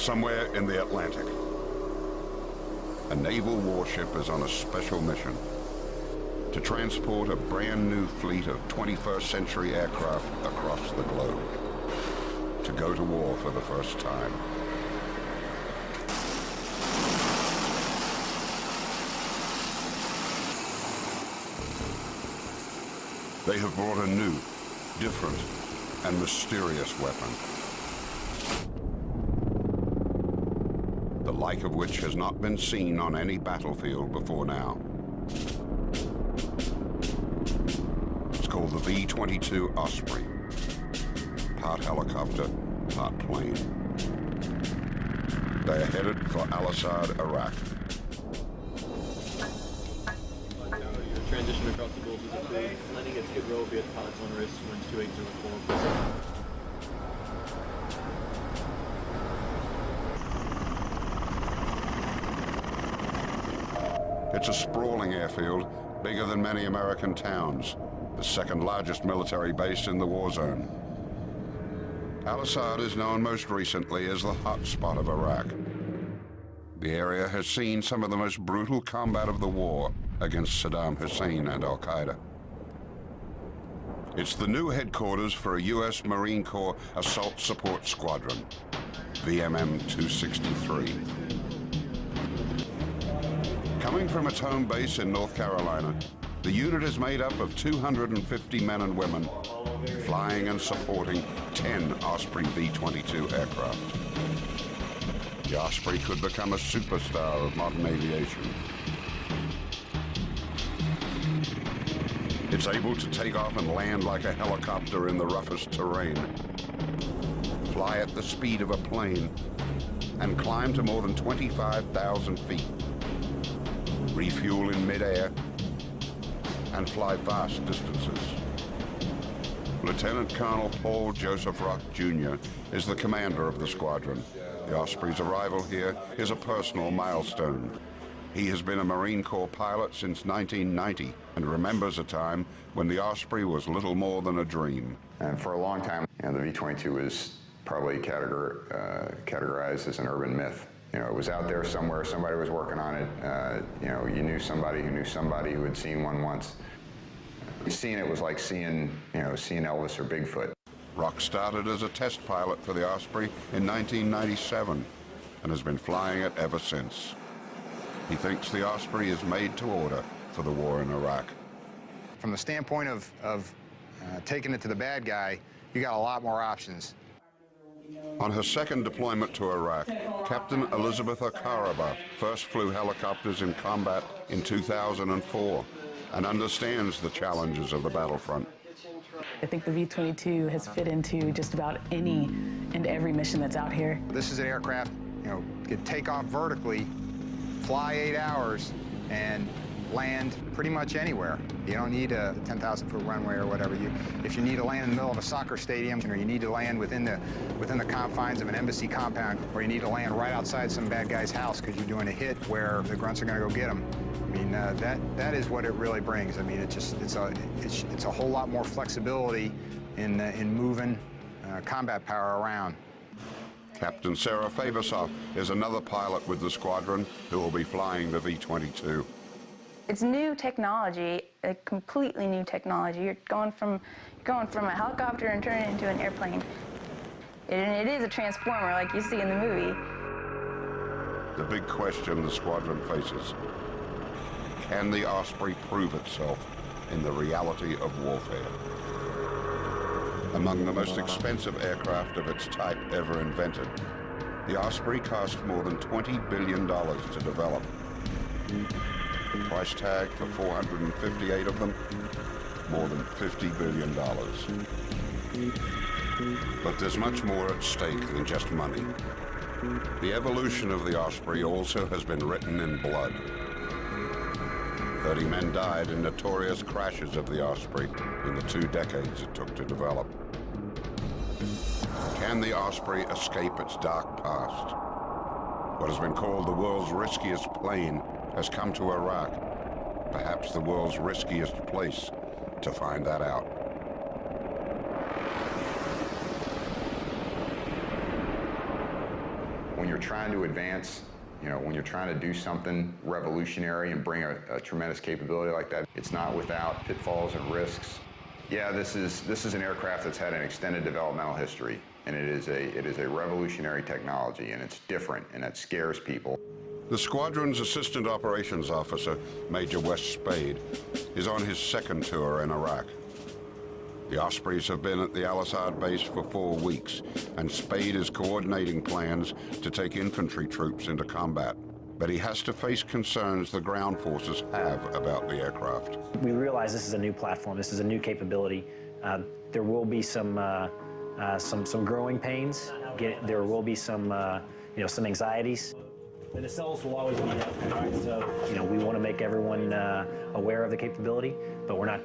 Somewhere in the Atlantic, a naval warship is on a special mission to transport a brand new fleet of 21st century aircraft across the globe, to go to war for the first time. They have brought a new, different, and mysterious weapon, the like of which has not been seen on any battlefield before now. It's called the V-22 Osprey, part helicopter, part plane. They are headed for Al-Assad, Iraq. Transition across the borders of the landing at Skid Row via pilots on wrist, winds 2804. It's a sprawling airfield, bigger than many American towns, the second largest military base in the war zone. Al-Assad is known most recently as the hot spot of Iraq. The area has seen some of the most brutal combat of the war against Saddam Hussein and Al-Qaeda. It's the new headquarters for a U.S. Marine Corps Assault Support Squadron, VMM 263. Coming from its home base in North Carolina, the unit is made up of 250 men and women, flying and supporting 10 Osprey V-22 aircraft. The Osprey could become a superstar of modern aviation. It's able to take off and land like a helicopter in the roughest terrain, fly at the speed of a plane, and climb to more than 25,000 feet, refuel in midair, and fly vast distances. Lieutenant Colonel Paul Joseph Rock, Jr. is the commander of the squadron. The Osprey's arrival here is a personal milestone. He has been a Marine Corps pilot since 1990 and remembers a time when the Osprey was little more than a dream. And for a long time, the V-22 was probably categorized as an urban myth. It was out there somewhere, somebody was working on it. You knew somebody who had seen one once. Seeing it was like seeing Elvis or Bigfoot. Rock started as a test pilot for the Osprey in 1997 and has been flying it ever since. He thinks the Osprey is made to order for the war in Iraq. From the standpoint of taking it to the bad guy, you got a lot more options. On her second deployment to Iraq, Captain Elizabeth Akaraba first flew helicopters in combat in 2004 and understands the challenges of the battlefront. I think the V-22 has fit into just about any and every mission that's out here. This is an aircraft, could take off vertically, fly 8 hours, and land pretty much anywhere. You don't need a 10,000-foot runway or whatever. If you need to land in the middle of a soccer stadium, or you need to land within the confines of an embassy compound, or you need to land right outside some bad guy's house because you're doing a hit where the grunts are going to go get them. I mean, that is what it really brings. I mean, it's a whole lot more flexibility in moving combat power around. Captain Sarah Fabersoff is another pilot with the squadron who will be flying the V-22. It's new technology, a completely new technology. You're going from a helicopter and turning it into an airplane. And it is a transformer like you see in the movie. The big question the squadron faces: can the Osprey prove itself in the reality of warfare? Among the most expensive aircraft of its type ever invented, the Osprey cost more than $20 billion to develop. The price tag for 458 of them, more than $50 billion. But there's much more at stake than just money. The evolution of the Osprey also has been written in blood. 30 men died in notorious crashes of the Osprey in the 2 decades it took to develop. Can the Osprey escape its dark past? What has been called the world's riskiest plane has come to Iraq, perhaps the world's riskiest place to find that out. When you're trying to advance, when you're trying to do something revolutionary and bring a tremendous capability like that, it's not without pitfalls and risks. Yeah, this is an aircraft that's had an extended developmental history, and it is a revolutionary technology, and it's different, and it scares people. The squadron's assistant operations officer, Major Wes Spade, is on his second tour in Iraq. The Ospreys have been at the Al-Assad base for 4 weeks, and Spade is coordinating plans to take infantry troops into combat. But he has to face concerns the ground forces have about the aircraft. We realize this is a new platform, this is a new capability. There will be some growing pains. There will be some anxieties. The nacelles will always be there, right? So, we want to make everyone aware of the capability, but we're not,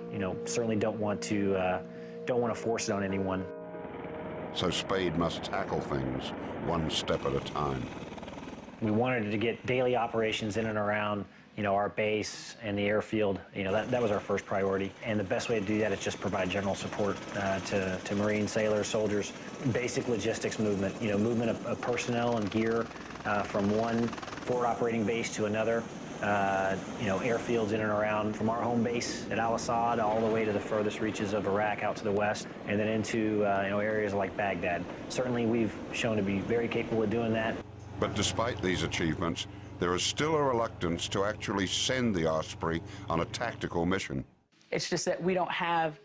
certainly don't want to force it on anyone. So Spade must tackle things one step at a time. We wanted to get daily operations in and around, our base and the airfield. That was our first priority. And the best way to do that is just provide general support to Marines, sailors, soldiers. Basic logistics movement, movement of personnel and gear from one forward operating base to another. Airfields in and around from our home base at Al-Assad all the way to the furthest reaches of Iraq out to the west, and then into areas like Baghdad. Certainly we've shown to be very capable of doing that. But despite these achievements, there is still a reluctance to actually send the Osprey on a tactical mission. It's just that we don't have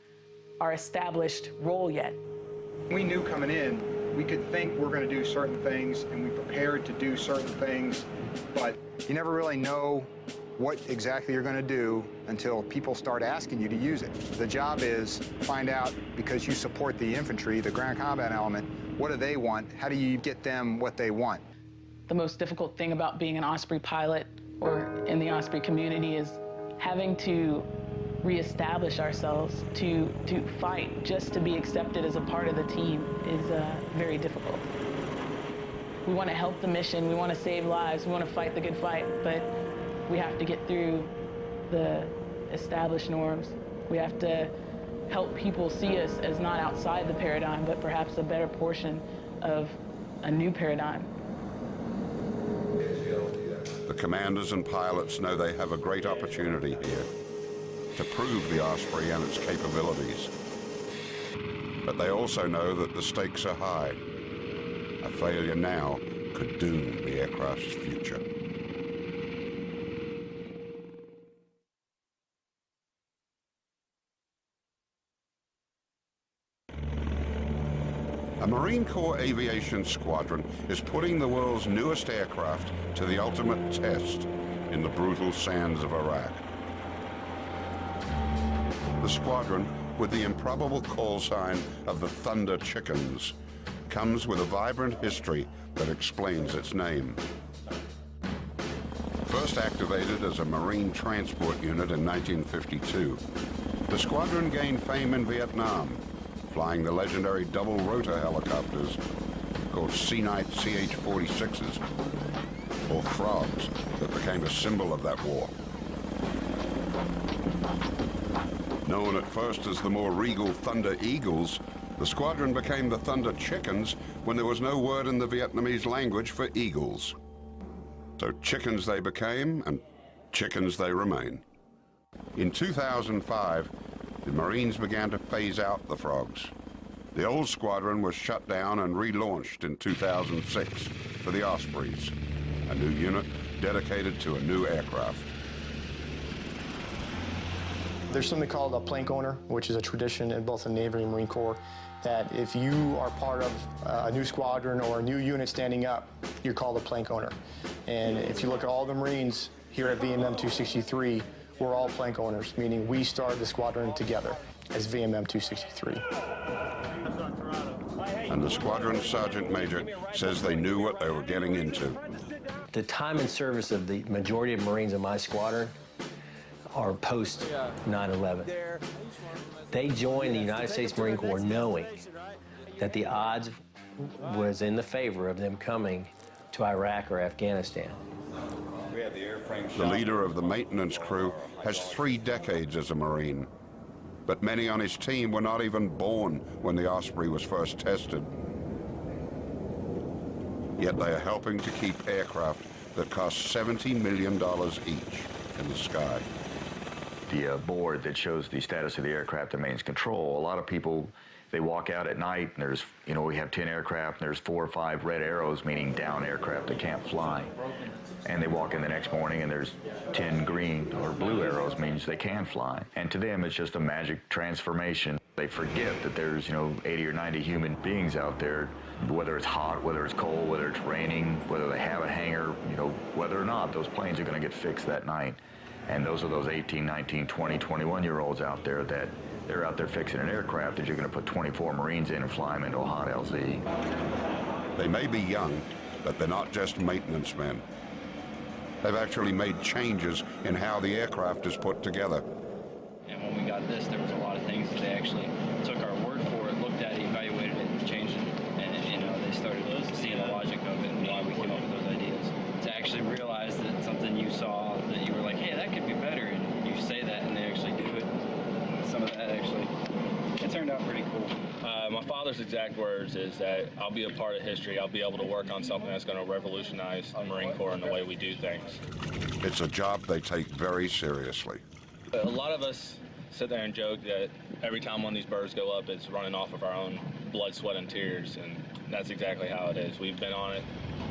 our established role yet. We knew coming in, we could think we're going to do certain things, and we prepared to do certain things, but you never really know what exactly you're going to do until people start asking you to use it. The job is find out, because you support the infantry, the ground combat element, what do they want? How do you get them what they want? The most difficult thing about being an Osprey pilot or in the Osprey community is having to reestablish ourselves, to fight just to be accepted as a part of the team is very difficult. We want to help the mission, we want to save lives, we want to fight the good fight, but we have to get through the established norms. We have to help people see us as not outside the paradigm, but perhaps a better portion of a new paradigm. The commanders and pilots know they have a great opportunity here to prove the Osprey and its capabilities. But they also know that the stakes are high. A failure now could doom the aircraft's future. A Marine Corps aviation squadron is putting the world's newest aircraft to the ultimate test in the brutal sands of Iraq. The squadron, with the improbable call sign of the Thunder Chickens, comes with a vibrant history that explains its name. First activated as a Marine transport unit in 1952, the squadron gained fame in Vietnam, flying the legendary double-rotor helicopters called Sea-Night CH-46s, or frogs, that became a symbol of that war. Known at first as the more regal Thunder Eagles, the squadron became the Thunder Chickens when there was no word in the Vietnamese language for eagles. So chickens they became, and chickens they remain. In 2005, the Marines began to phase out the frogs. The old squadron was shut down and relaunched in 2006 for the Ospreys, a new unit dedicated to a new aircraft. There's something called a plank owner, which is a tradition in both the Navy and Marine Corps, that if you are part of a new squadron or a new unit standing up, you're called a plank owner. And if you look at all the Marines here at VMM 263, we're all plank owners, meaning we started the squadron together as VMM 263. And the squadron sergeant major says they knew what they were getting into. The time and service of the majority of Marines in my squadron are post 9/11. They joined the United States Marine Corps knowing that the odds was in the favor of them coming to Iraq or Afghanistan. The leader of the maintenance crew has 3 decades as a Marine, but many on his team were not even born when the Osprey was first tested. Yet they are helping to keep aircraft that cost $70 million each in the sky. The board that shows the status of the aircraft and maintenance control, a lot of people, they walk out at night and there's, you know, we have 10 aircraft and there's 4 or 5 red arrows, meaning down aircraft that can't fly. And they walk in the next morning and there's 10 green or blue arrows, means they can fly. And to them, it's just a magic transformation. They forget that there's, you know, 80 or 90 human beings out there, whether it's hot, whether it's cold, whether it's raining, whether they have a hangar, you know, whether or not, those planes are going to get fixed that night. And those are those 18, 19, 20, 21-year-olds out there that they're out there fixing an aircraft that you're going to put 24 Marines in and fly them into a hot LZ. They may be young, but they're not just maintenance men. They've actually made changes in how the aircraft is put together. And when we got this, there was a lot of things that they actually took our word for it, looked at it, evaluated it, and changed it. And, you know, they started seeing the logic of it and why we came up with those ideas. To actually realize that something you saw that you were like, hey, that could be better, and you say that and they actually do it. Some of that actually, it turned out pretty cool. My father's exact words is that I'll be a part of history. I'll be able to work on something that's going to revolutionize the Marine Corps and the way we do things. It's a job they take very seriously. A lot of us sit there and joke that every time one of these birds go up, it's running off of our own blood, sweat, and tears, and that's exactly how it is. We've been on it,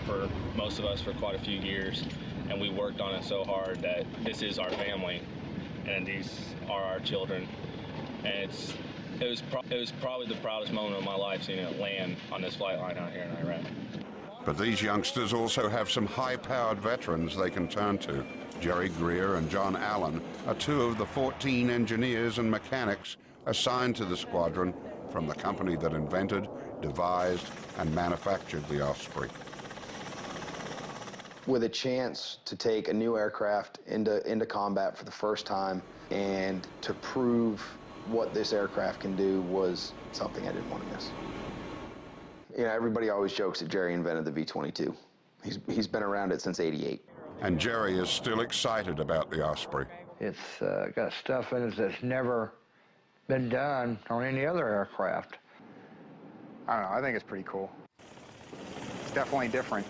for most of us, for quite a few years, and we worked on it so hard that this is our family, and these are our children. And it was probably the proudest moment of my life, seeing it land on this flight line out here in Iraq. But these youngsters also have some high-powered veterans they can turn to. Jerry Greer and John Allen are 2 of the 14 engineers and mechanics assigned to the squadron from the company that invented, devised, and manufactured the Osprey. With a chance to take a new aircraft into combat for the first time and to prove what this aircraft can do was something I didn't want to miss. You know, everybody always jokes that Jerry invented the V-22. He's been around it since '88. And Jerry is still excited about the Osprey. It's got stuff in it that's never been done on any other aircraft. I don't know, I think it's pretty cool. It's definitely different.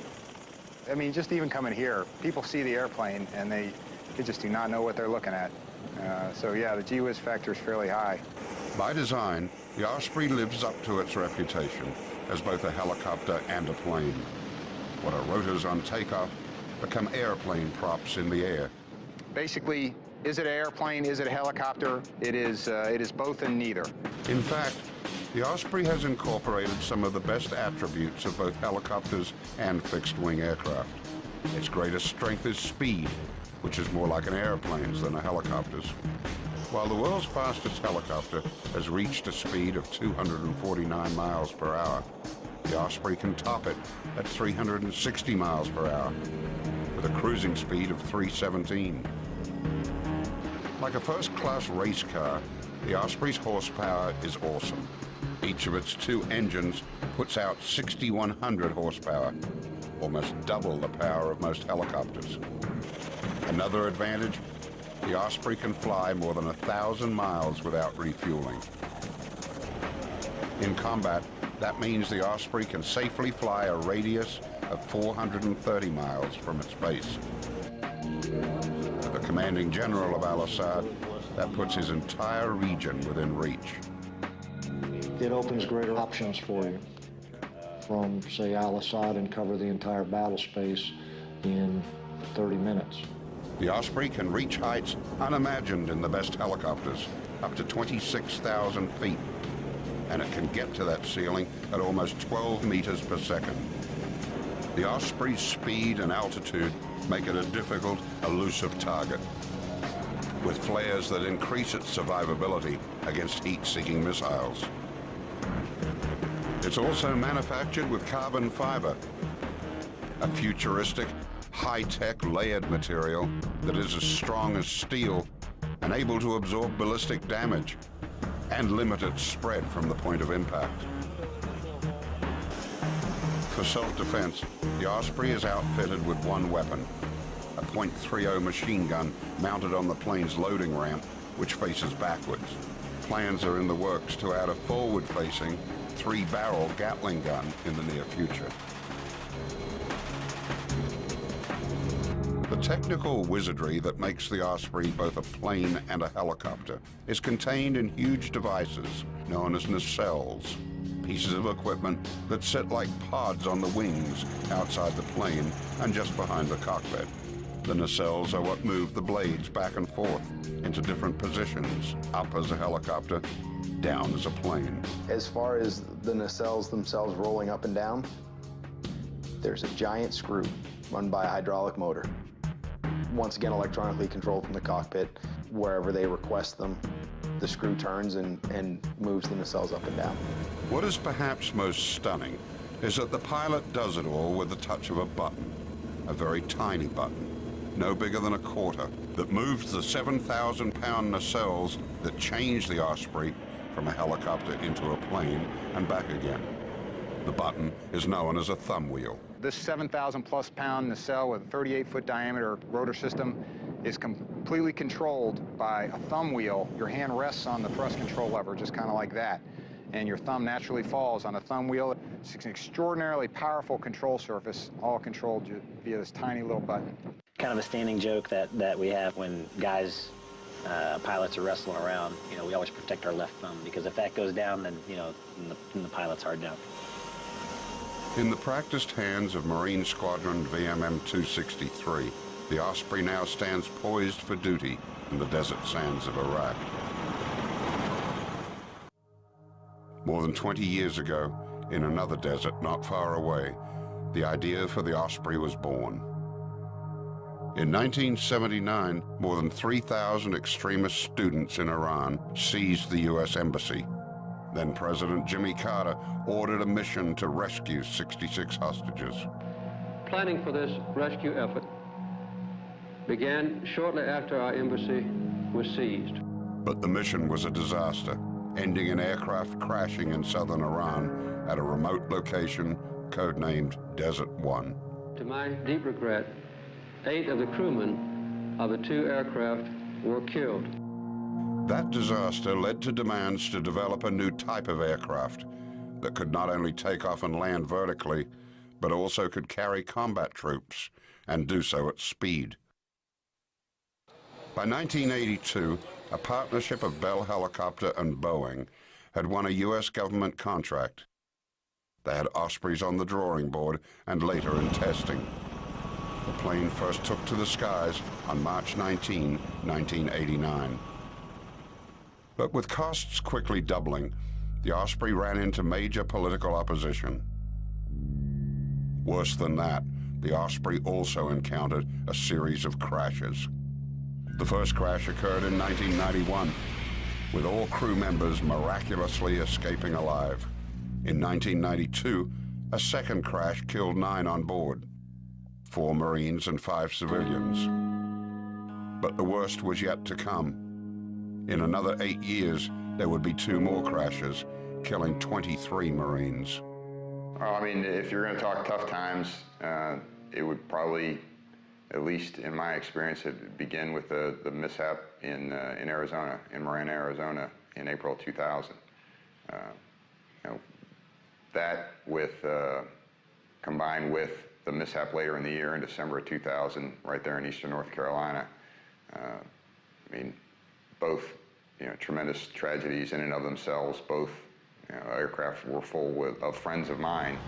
I mean, just even coming here, people see the airplane and they just do not know what they're looking at. So yeah, the gee whiz factor is fairly high. By design, the Osprey lives up to its reputation as both a helicopter and a plane. What are rotors on takeoff become airplane props in the air. Basically, is it an airplane, is it a helicopter? It is both and neither. In fact, the Osprey has incorporated some of the best attributes of both helicopters and fixed-wing aircraft. Its greatest strength is speed, which is more like an airplane's than a helicopter's. While the world's fastest helicopter has reached a speed of 249 miles per hour, the Osprey can top it at 360 miles per hour, with a cruising speed of 317. Like a first-class race car, the Osprey's horsepower is awesome. Each of its 2 engines puts out 6,100 horsepower, almost double the power of most helicopters. Another advantage, the Osprey can fly more than 1,000 miles without refueling. In combat, that means the Osprey can safely fly a radius of 430 miles from its base. For the commanding general of Al-Assad, that puts his entire region within reach. It opens greater options for you from, say, Al-Assad and cover the entire battle space in 30 minutes. The Osprey can reach heights unimagined in the best helicopters, up to 26,000 feet. And it can get to that ceiling at almost 12 meters per second. The Osprey's speed and altitude make it a difficult, elusive target, with flares that increase its survivability against heat-seeking missiles. It's also manufactured with carbon fiber, a futuristic, high-tech layered material that is as strong as steel and able to absorb ballistic damage and limit its spread from the point of impact. For self-defense, the Osprey is outfitted with one weapon, a .30 machine gun mounted on the plane's loading ramp, which faces backwards. Plans are in the works to add a forward-facing 3-barrel Gatling gun in the near future. The technical wizardry that makes the Osprey both a plane and a helicopter is contained in huge devices known as nacelles, pieces of equipment that sit like pods on the wings outside the plane and just behind the cockpit. The nacelles are what move the blades back and forth into different positions, up as a helicopter, down as a plane. As far as the nacelles themselves rolling up and down, there's a giant screw run by a hydraulic motor. Once again, electronically controlled from the cockpit. Wherever they request them, the screw turns and moves the nacelles up and down. What is perhaps most stunning is that the pilot does it all with the touch of a button, a very tiny button, no bigger than a quarter, that moves the 7,000-pound nacelles that change the Osprey from a helicopter into a plane and back again. The button is known as a thumb wheel. This 7,000+ pound nacelle with a 38-foot diameter rotor system is completely controlled by a thumb wheel. Your hand rests on the thrust control lever, just kind of like that, and your thumb naturally falls on the thumb wheel. It's an extraordinarily powerful control surface, all controlled via this tiny little button. Kind of a standing joke that we have when guys, pilots are wrestling around, you know, we always protect our left thumb, because if that goes down, then, you know, then the pilot's hard down. In the practiced hands of Marine Squadron VMM 263, the Osprey now stands poised for duty in the desert sands of Iraq. More than 20 years ago, in another desert not far away, the idea for the Osprey was born. In 1979, more than 3,000 extremist students in Iran seized the U.S. Embassy. Then President Jimmy Carter ordered a mission to rescue 66 hostages. Planning for this rescue effort began shortly after our embassy was seized. But the mission was a disaster, ending in aircraft crashing in southern Iran at a remote location codenamed Desert One. To my deep regret, 8 of the crewmen of the 2 aircraft were killed. That disaster led to demands to develop a new type of aircraft that could not only take off and land vertically, but also could carry combat troops and do so at speed. By 1982, a partnership of Bell Helicopter and Boeing had won a U.S. government contract. They had Ospreys on the drawing board and later in testing. The plane first took to the skies on March 19, 1989. But with costs quickly doubling, the Osprey ran into major political opposition. Worse than that, the Osprey also encountered a series of crashes. The first crash occurred in 1991, with all crew members miraculously escaping alive. In 1992, a second crash killed 9 on board, 4 Marines and 5 civilians. But the worst was yet to come. In another 8 years, there would be 2 more crashes, killing 23 Marines. Well, I mean, if you're going to talk tough times, it would probably, at least in my experience, it begin with the mishap in Arizona, in Marana, Arizona, in April 2000. You know, that combined with the mishap later in the year in December of 2000, right there in eastern North Carolina. I mean, both, you know, tremendous tragedies in and of themselves. Both, you know, aircraft were full of friends of mine.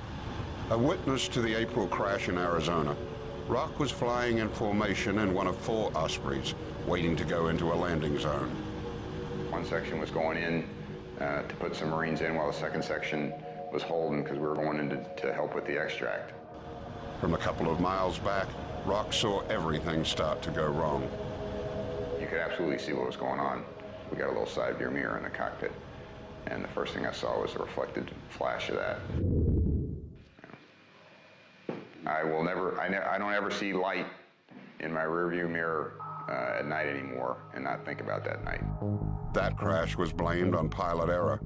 A witness to the April crash in Arizona, Rock was flying in formation in one of 4 Ospreys, waiting to go into a landing zone. One section was going in to put some Marines in, while the second section was holding because we were going in to help with the extract. From a couple of miles back, Rock saw everything start to go wrong. You could absolutely see what was going on. We got a little side view mirror in the cockpit, and the first thing I saw was a reflected flash of that. I don't ever see light in my rearview mirror at night anymore and not think about that night. That crash was blamed on pilot error,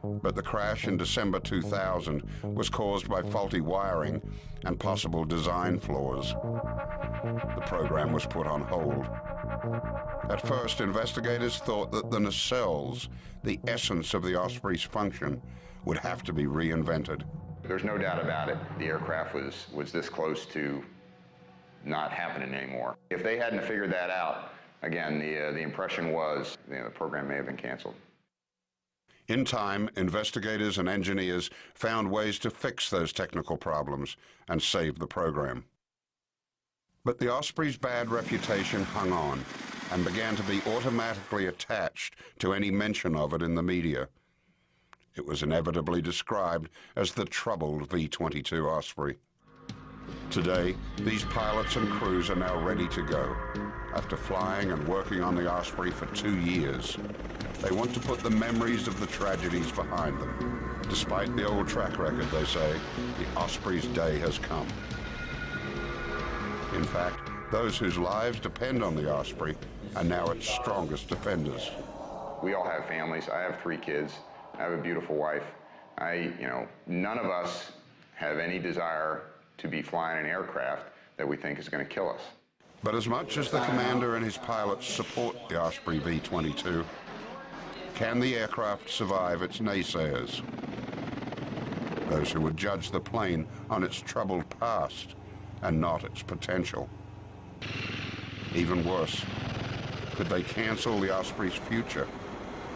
but the crash in December 2000 was caused by faulty wiring and possible design flaws. The program was put on hold. At first, investigators thought that the nacelles, the essence of the Osprey's function, would have to be reinvented. There's no doubt about it. The aircraft was this close to not happening anymore. If they hadn't figured that out, again, the impression was the program may have been canceled. In time, investigators and engineers found ways to fix those technical problems and save the program. But the Osprey's bad reputation hung on and began to be automatically attached to any mention of it in the media. It was inevitably described as the troubled V-22 Osprey. Today, these pilots and crews are now ready to go. After flying and working on the Osprey for 2 years, they want to put the memories of the tragedies behind them. Despite the old track record, they say, the Osprey's day has come. In fact, those whose lives depend on the Osprey are now its strongest defenders. We all have families. I have 3 kids. I have a beautiful wife. None of us have any desire to be flying an aircraft that we think is going to kill us. But as much as the commander and his pilots support the Osprey V-22, can the aircraft survive its naysayers? Those who would judge the plane on its troubled past and not its potential. Even worse, could they cancel the Osprey's future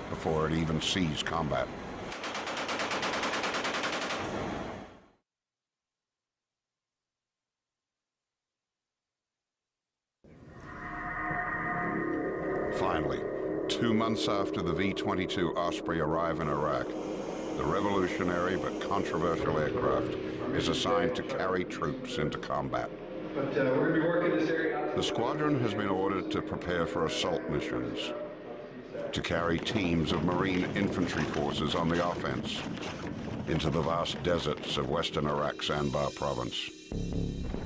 before it even sees combat? Finally, 2 months after the V-22 Osprey arrive in Iraq, the revolutionary but controversial aircraft is assigned to carry troops into combat. But we're going to be working this area. The squadron has been ordered to prepare for assault missions, to carry teams of Marine infantry forces on the offense into the vast deserts of western Iraq's Anbar province.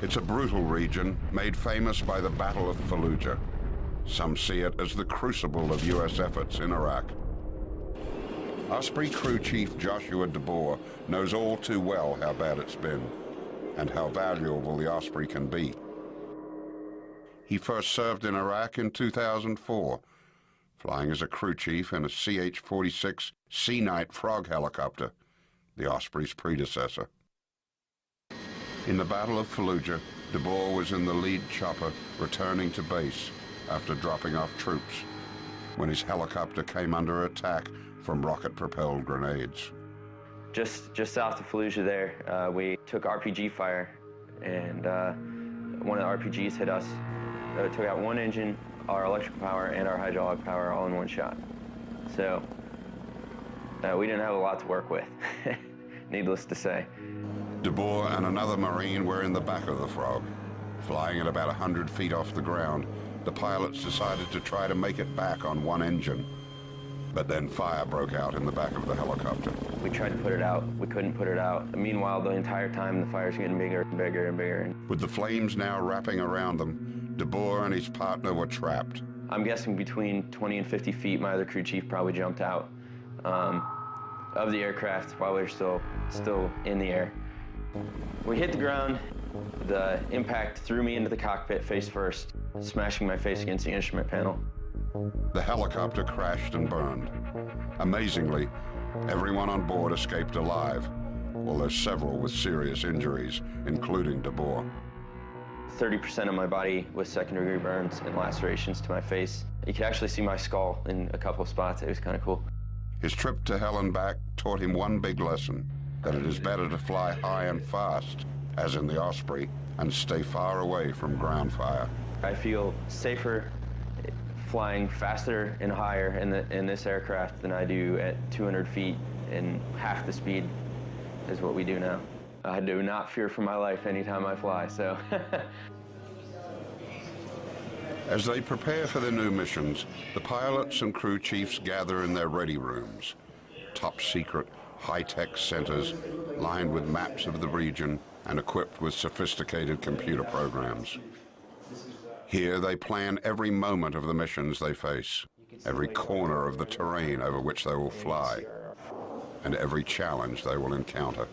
It's a brutal region made famous by the Battle of Fallujah. Some see it as the crucible of U.S. efforts in Iraq. Osprey Crew Chief Joshua DeBoer knows all too well how bad it's been and how valuable the Osprey can be. He first served in Iraq in 2004, flying as a crew chief in a CH-46 Sea Knight Frog helicopter, the Osprey's predecessor. In the Battle of Fallujah, DeBoer was in the lead chopper returning to base after dropping off troops when his helicopter came under attack from rocket-propelled grenades. Just south of Fallujah there, we took RPG fire, and one of the RPGs hit us. It took out one engine, our electrical power, and our hydraulic power all in one shot. So we didn't have a lot to work with, needless to say. DeBoer and another Marine were in the back of the Frog. Flying at about 100 feet off the ground, the pilots decided to try to make it back on one engine. But then fire broke out in the back of the helicopter. We tried to put it out. We couldn't put it out. Meanwhile, the entire time, the fire's getting bigger and bigger and bigger. With the flames now wrapping around them, DeBoer and his partner were trapped. I'm guessing between 20 and 50 feet, my other crew chief probably jumped out of the aircraft while we were still in the air. We hit the ground. The impact threw me into the cockpit face first, smashing my face against the instrument panel. The helicopter crashed and burned. Amazingly, everyone on board escaped alive, although several with serious injuries, including DeBoer. 30% of my body with second-degree burns and lacerations to my face. You could actually see my skull in a couple of spots. It was kind of cool. His trip to hell and back taught him one big lesson, that it is better to fly high and fast, as in the Osprey, and stay far away from ground fire. I feel safer flying faster and higher in this aircraft than I do at 200 feet and half the speed is what we do now. I do not fear for my life anytime I fly, so. As they prepare for their new missions, the pilots and crew chiefs gather in their ready rooms, top-secret, high-tech centers lined with maps of the region and equipped with sophisticated computer programs. Here they plan every moment of the missions they face, every corner of the terrain over which they will fly, and every challenge they will encounter.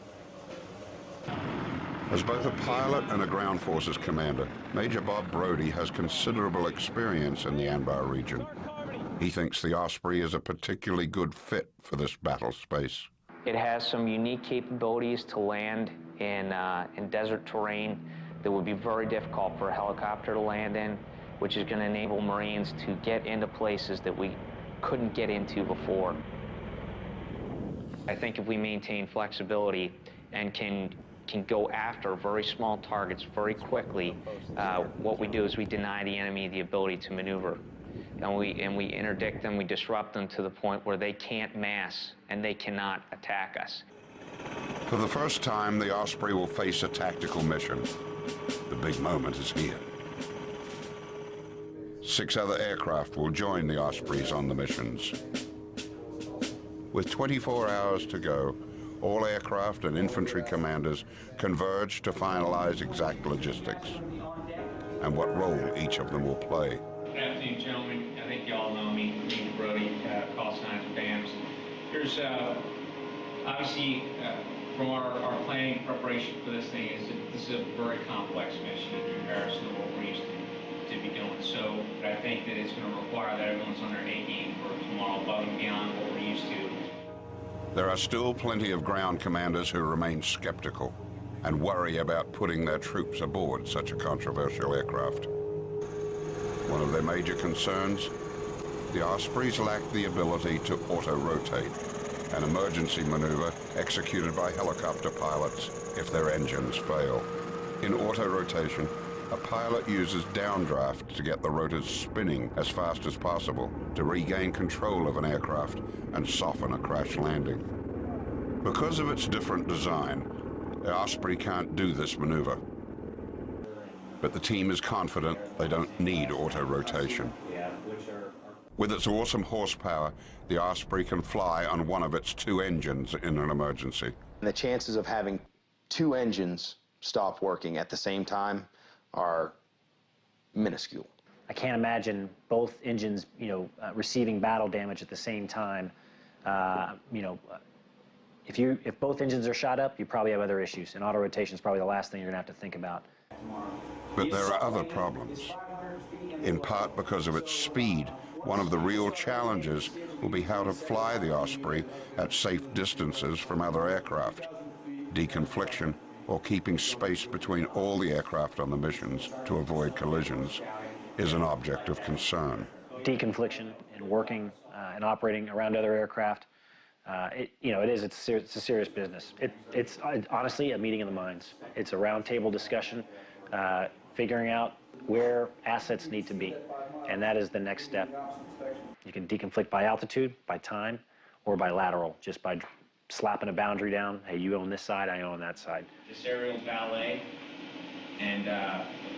As both a pilot and a ground forces commander, Major Bob Brody has considerable experience in the Anbar region. He thinks the Osprey is a particularly good fit for this battle space. It has some unique capabilities to land in desert terrain that would be very difficult for a helicopter to land in, which is going to enable Marines to get into places that we couldn't get into before. I think if we maintain flexibility and can go after very small targets very quickly, what we do is we deny the enemy the ability to maneuver. And we interdict them, we disrupt them to the point where they can't mass and they cannot attack us. For the first time, the Osprey will face a tactical mission. The big moment is here. 6 other aircraft will join the Ospreys on the missions. With 24 hours to go, all aircraft and infantry commanders converge to finalize exact logistics and what role each of them will play. Good afternoon, gentlemen. I think you all know me, Major Brody, call signs BAMS. Here's obviously from our planning preparation for this thing is that this is a very complex mission in comparison to what we're used to be doing. So I think that it's going to require that everyone's on their A game for tomorrow, above and beyond what we're used to. There are still plenty of ground commanders who remain skeptical and worry about putting their troops aboard such a controversial aircraft. One of their major concerns, the Ospreys lack the ability to auto-rotate, an emergency maneuver executed by helicopter pilots if their engines fail. In auto-rotation, a pilot uses downdraft to get the rotors spinning as fast as possible to regain control of an aircraft and soften a crash landing. Because of its different design, the Osprey can't do this maneuver. But the team is confident they don't need auto-rotation. With its awesome horsepower, the Osprey can fly on one of its 2 engines in an emergency. And the chances of having 2 engines stop working at the same time are minuscule. I can't imagine both engines, receiving battle damage at the same time. If both engines are shot up, you probably have other issues, and auto-rotation is probably the last thing you're going to have to think about. But there are other problems. In part because of its speed, one of the real challenges will be how to fly the Osprey at safe distances from other aircraft. Deconfliction, or keeping space between all the aircraft on the missions to avoid collisions, is an object of concern. Deconfliction and working and operating around other aircraft, it's a serious business. It's honestly a meeting of the minds. It's a roundtable discussion, figuring out where assets need to be, and that is the next step. You can deconflict by altitude, by time, or by lateral, just by slapping a boundary down. Hey, you own this side, I own that side. This aerial ballet, and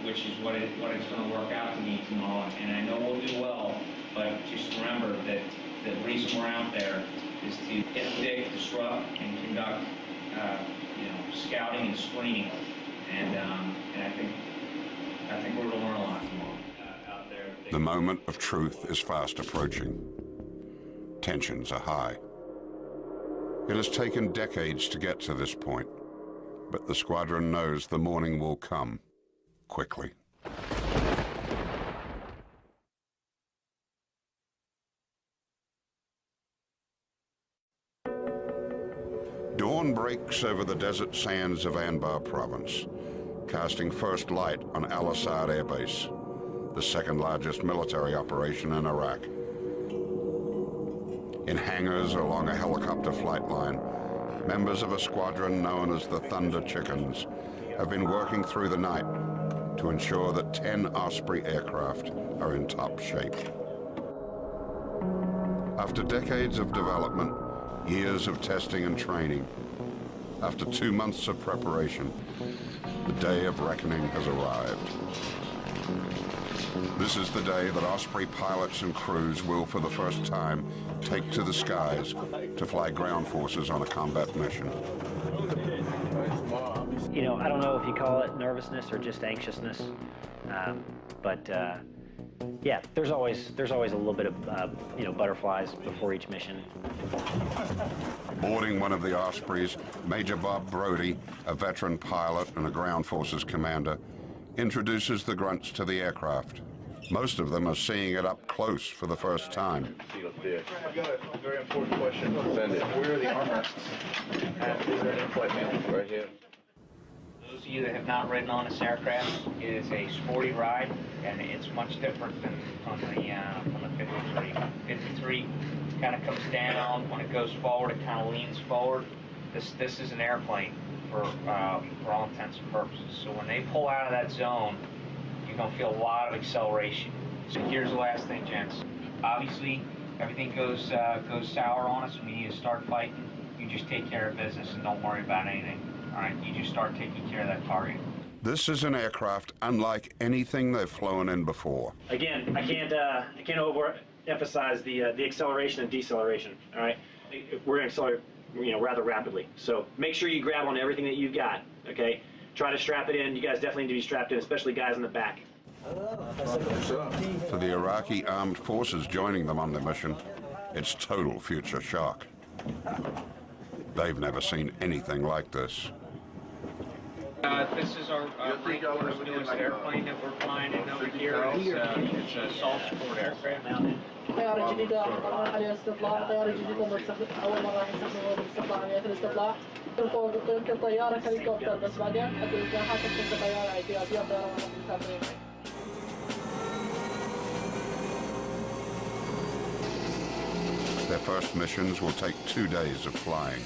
which is what it's going to work out to be tomorrow. And I know we'll do well, but just remember that the reason we're out there is to interdict, disrupt, and conduct, scouting and screening. And I think we're going to learn a lot tomorrow out there. The moment of truth is fast approaching. Tensions are high. It has taken decades to get to this point, but the squadron knows the morning will come quickly. Dawn breaks over the desert sands of Anbar province, casting first light on Al Assad Air Base, the second largest military operation in Iraq. In hangars along a helicopter flight line, members of a squadron known as the Thunder Chickens have been working through the night to ensure that 10 Osprey aircraft are in top shape. After decades of development, years of testing and training, after 2 months of preparation, the day of reckoning has arrived. This is the day that Osprey pilots and crews will, for the first time, take to the skies to fly ground forces on a combat mission. I don't know if you call it nervousness or just anxiousness, but yeah, there's always a little bit of butterflies before each mission. Boarding one of the Ospreys, Major Bob Brody, a veteran pilot and a ground forces commander, introduces the grunts to the aircraft. Most of them are seeing it up close for the first time. I've got a very important question. Send it. Where are the armrests? And is there an in-flight manual? Right here. Those of you that have not ridden on this aircraft, it is a sporty ride, and it's much different than on the 53. 53 kind of comes down. When it goes forward, it kind of leans forward. This is an airplane for all intents and purposes. So when they pull out of that zone, you're going to feel a lot of acceleration. So here's the last thing, gents. Obviously, everything goes sour on us. We need to start fighting. You just take care of business and don't worry about anything. All right, you just start taking care of that target. This is an aircraft unlike anything they've flown in before. Again, I can't overemphasize the acceleration and deceleration. All right, we're going to accelerate, rather rapidly. So make sure you grab on everything that you've got. Okay, try to strap it in. You guys definitely need to be strapped in, especially guys in the back. For the Iraqi armed forces joining them on the mission, it's total future shock. They've never seen anything like this. This is our Marine Corps' newest airplane that we're flying in over here. It's a salt support aircraft. طيارة جديدة عليها استطلاع طيارة جديدة مرتفعة أول مرة يستخدموها باستطلاع عملية الاستطلاع يمكن طيارة هليكوبتر بس بعدين حتى الجناحات تكون طيارة اعتيادية طيارة مرة Their first missions will take 2 days of flying.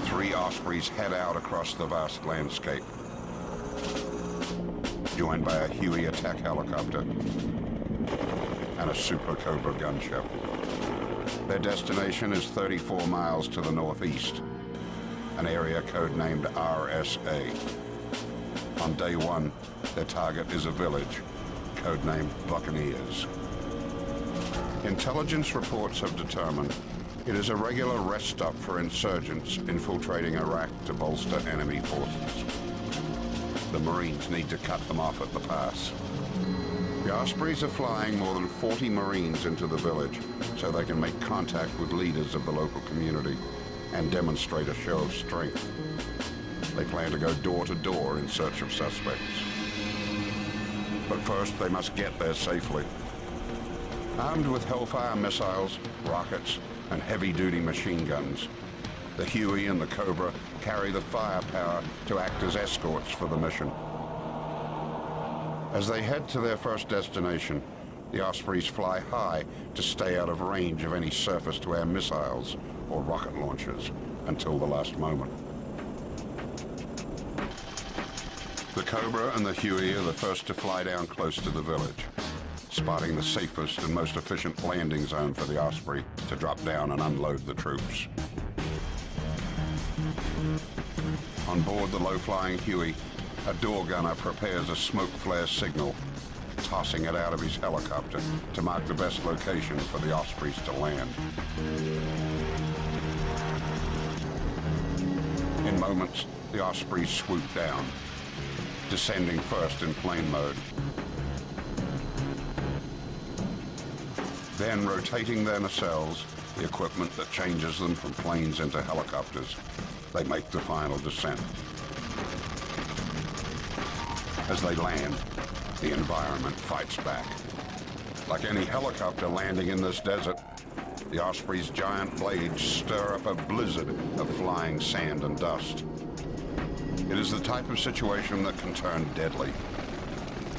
Three Ospreys head out across the vast landscape, joined by a Huey attack helicopter and a Super Cobra gunship. Their destination is 34 miles to the northeast, an area code named RSA. On day one, their target is a village, codenamed Buccaneers. Intelligence reports have determined it is a regular rest stop for insurgents infiltrating Iraq to bolster enemy forces. The Marines need to cut them off at the pass. The Ospreys are flying more than 40 Marines into the village so they can make contact with leaders of the local community and demonstrate a show of strength. They plan to go door to door in search of suspects. But first, they must get there safely. Armed with Hellfire missiles, rockets, and heavy-duty machine guns, the Huey and the Cobra carry the firepower to act as escorts for the mission. As they head to their first destination, the Ospreys fly high to stay out of range of any surface-to-air missiles or rocket launchers until the last moment. The Cobra and the Huey are the first to fly down close to the village, spotting the safest and most efficient landing zone for the Osprey to drop down and unload the troops. On board the low-flying Huey, a door gunner prepares a smoke flare signal, tossing it out of his helicopter to mark the best location for the Ospreys to land. In moments, the Ospreys swoop down, descending first in plane mode. Then rotating their nacelles, the equipment that changes them from planes into helicopters, they make the final descent. As they land, the environment fights back. Like any helicopter landing in this desert, the Osprey's giant blades stir up a blizzard of flying sand and dust. It is the type of situation that can turn deadly.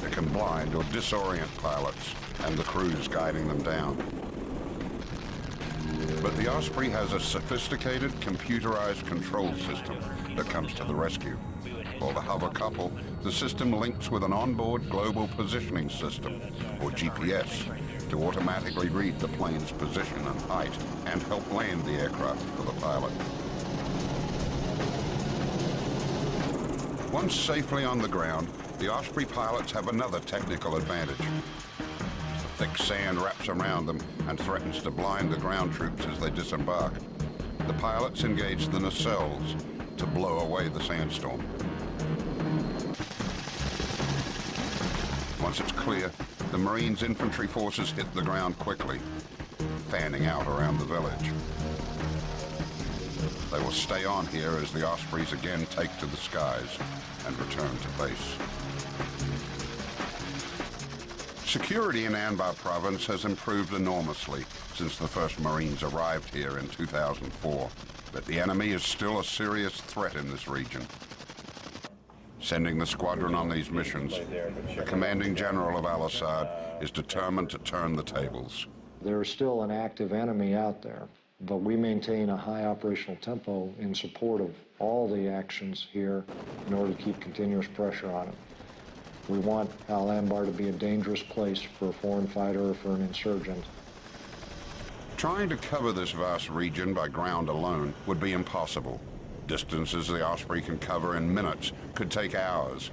It can blind or disorient pilots and the crews guiding them down. But the Osprey has a sophisticated computerized control system that comes to the rescue. For the hover couple, the system links with an onboard global positioning system, or GPS, to automatically read the plane's position and height and help land the aircraft for the pilot. Once safely on the ground, the Osprey pilots have another technical advantage. Thick sand wraps around them and threatens to blind the ground troops as they disembark. The pilots engage the nacelles to blow away the sandstorm. Once it's clear, the Marines' infantry forces hit the ground quickly, fanning out around the village. They will stay on here as the Ospreys again take to the skies and return to base. Security in Anbar province has improved enormously since the first Marines arrived here in 2004, but the enemy is still a serious threat in this region. Sending the squadron on these missions, the commanding general of Al-Assad is determined to turn the tables. There's still an active enemy out there, but we maintain a high operational tempo in support of all the actions here in order to keep continuous pressure on it. We want Al-Anbar to be a dangerous place for a foreign fighter or for an insurgent. Trying to cover this vast region by ground alone would be impossible. Distances the Osprey can cover in minutes could take hours.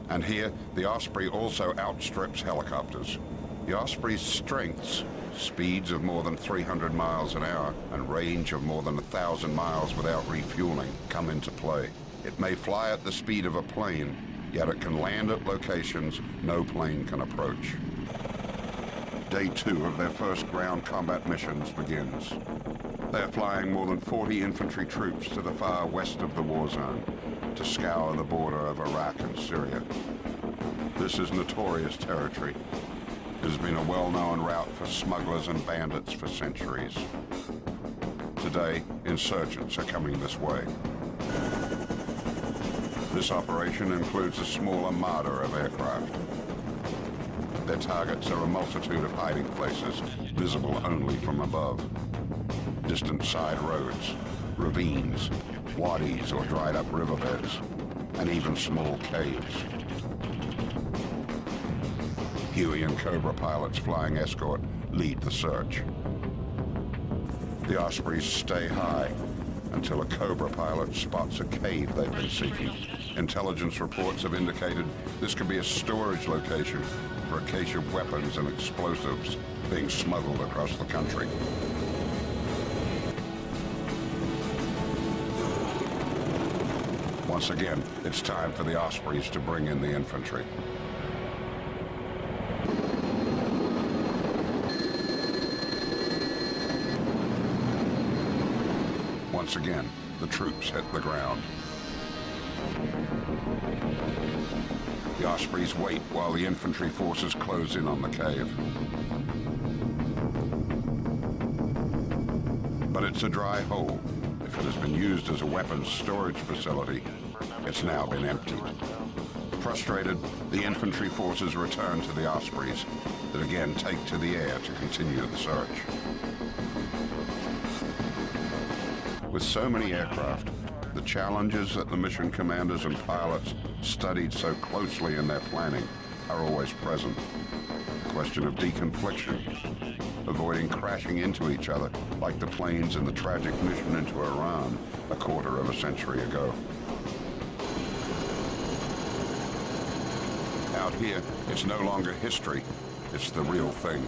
And here, the Osprey also outstrips helicopters. The Osprey's strengths, speeds of more than 300 miles an hour and range of more than 1,000 miles without refueling, come into play. It may fly at the speed of a plane, yet it can land at locations no plane can approach. Day 2 of their first ground combat missions begins. They're flying more than 40 infantry troops to the far west of the war zone to scour the border of Iraq and Syria. This is notorious territory. It has been a well-known route for smugglers and bandits for centuries. Today, insurgents are coming this way. This operation includes a small armada of aircraft. Their targets are a multitude of hiding places, visible only from above. Distant side roads, ravines, wadis or dried up riverbeds, and even small caves. Huey and Cobra pilots flying escort lead the search. The Ospreys stay high until a Cobra pilot spots a cave they've been seeking. Intelligence reports have indicated this could be a storage location for a cache of weapons and explosives being smuggled across the country. Once again, it's time for the Ospreys to bring in the infantry. Once again, the troops hit the ground. The Ospreys wait while the infantry forces close in on the cave. But it's a dry hole. If it has been used as a weapons storage facility, it's now been emptied. Frustrated, the infantry forces return to the Ospreys that again take to the air to continue the search. With so many aircraft, the challenges that the mission commanders and pilots studied so closely in their planning are always present. The question of deconfliction, avoiding crashing into each other like the planes in the tragic mission into Iran a quarter of a century ago. Out here, it's no longer history, it's the real thing.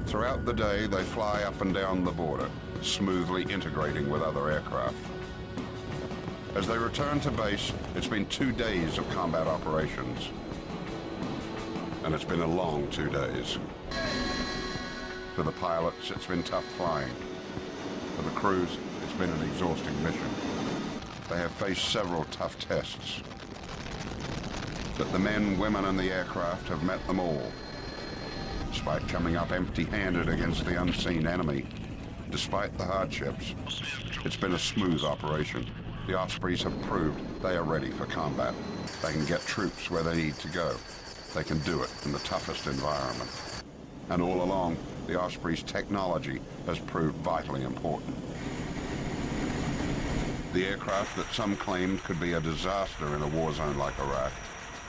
Throughout the day, they fly up and down the border, smoothly integrating with other aircraft. As they return to base, it's been 2 days of combat operations. And it's been a long 2 days. For the pilots, it's been tough flying. For the crews, it's been an exhausting mission. They have faced several tough tests. But the men, women, and the aircraft have met them all. Despite coming up empty-handed against the unseen enemy, despite the hardships, it's been a smooth operation. The Ospreys have proved they are ready for combat. They can get troops where they need to go. They can do it in the toughest environment. And all along, the Osprey's technology has proved vitally important. The aircraft that some claimed could be a disaster in a war zone like Iraq,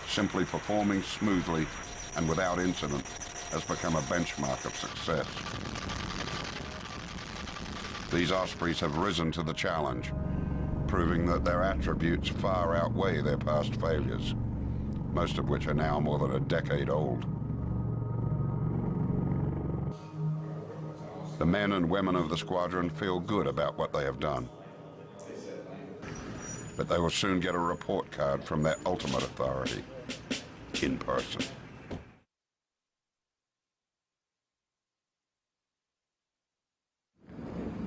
simply performing smoothly and without incident, has become a benchmark of success. These Ospreys have risen to the challenge, proving that their attributes far outweigh their past failures, most of which are now more than a decade old. The men and women of the squadron feel good about what they have done. but they will soon get a report card from their ultimate authority, in person.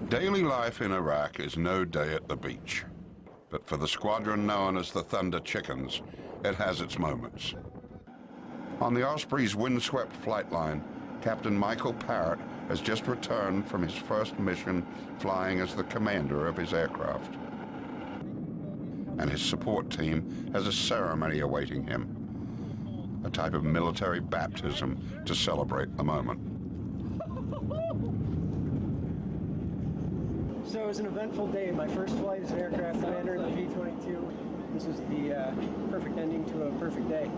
Daily life in Iraq is no day at the beach, but for the squadron known as the Thunder Chickens, it has its moments. On the Osprey's windswept flight line, Captain Michael Parrott has just returned from his first mission flying as the commander of his aircraft. And his support team has a ceremony awaiting him, a type of military baptism to celebrate the moment. So it was an eventful day. My first flight as an aircraft commander in the V-22. This was the perfect ending to a perfect day.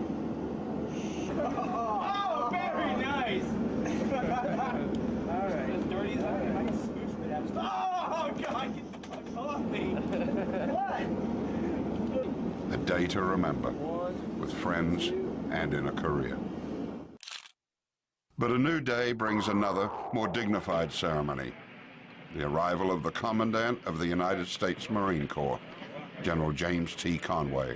Oh, very nice! All right. As dirty as I can smooch it. Oh, God, get the fuck off me! What? A day to remember, with friends and in a career. But a new day brings another, more dignified ceremony. The arrival of the Commandant of the United States Marine Corps, General James T. Conway.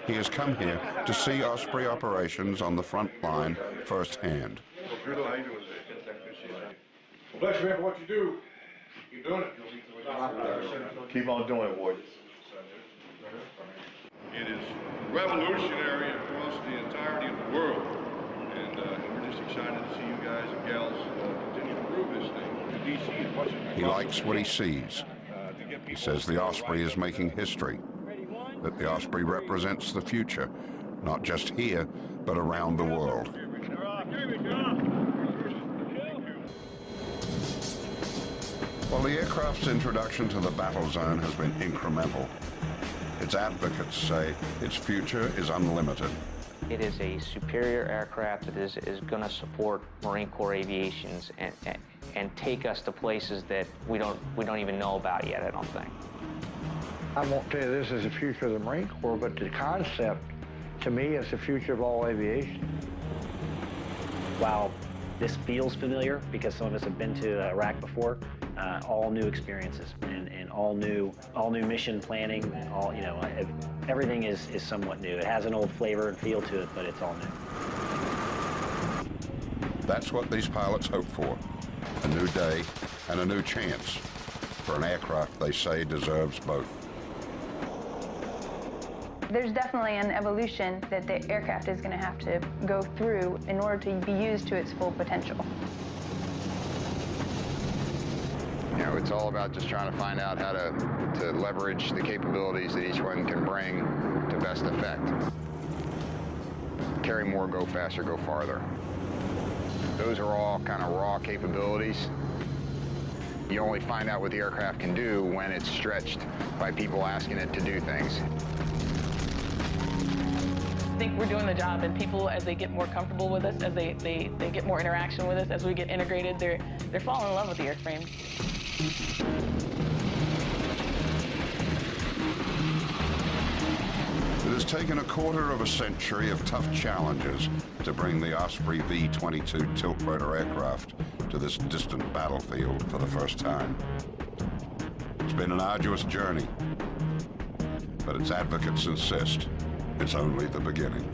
He has come here to see Osprey operations on the front line firsthand. Bless you, man, for what you do. Keep doing it. Keep on doing it, Ward. It is revolutionary across the entirety of the world. And we're just excited to see you guys and gals continue to prove this thing. The DC is much. He likes what he sees. He says the Osprey is making history, that the Osprey represents the future, not just here, but around the world. While the aircraft's introduction to the battle zone has been incremental, its advocates say its future is unlimited. It is a superior aircraft that is going to support Marine Corps aviations and take us to places that we don't even know about yet, I don't think. I won't tell you this is the future of the Marine Corps, but the concept, to me, is the future of all aviation. While this feels familiar because some of us have been to Iraq before, all new experiences and all new mission planning. Everything is somewhat new. It has an old flavor and feel to it, but it's all new. That's what these pilots hope for, a new day and a new chance for an aircraft they say deserves both. There's definitely an evolution that the aircraft is going to have to go through in order to be used to its full potential. You know, it's all about just trying to find out how to leverage the capabilities that each one can bring to best effect. Carry more, go faster, go farther. Those are all kind of raw capabilities. You only find out what the aircraft can do when it's stretched by people asking it to do things. I think we're doing the job, and people, as they get more comfortable with us, as they get more interaction with us, as we get integrated, they're falling in love with the airframe. It has taken a quarter of a century of tough challenges to bring the Osprey V-22 tilt-rotor aircraft to this distant battlefield for the first time. It's been an arduous journey, but its advocates insist it's only the beginning.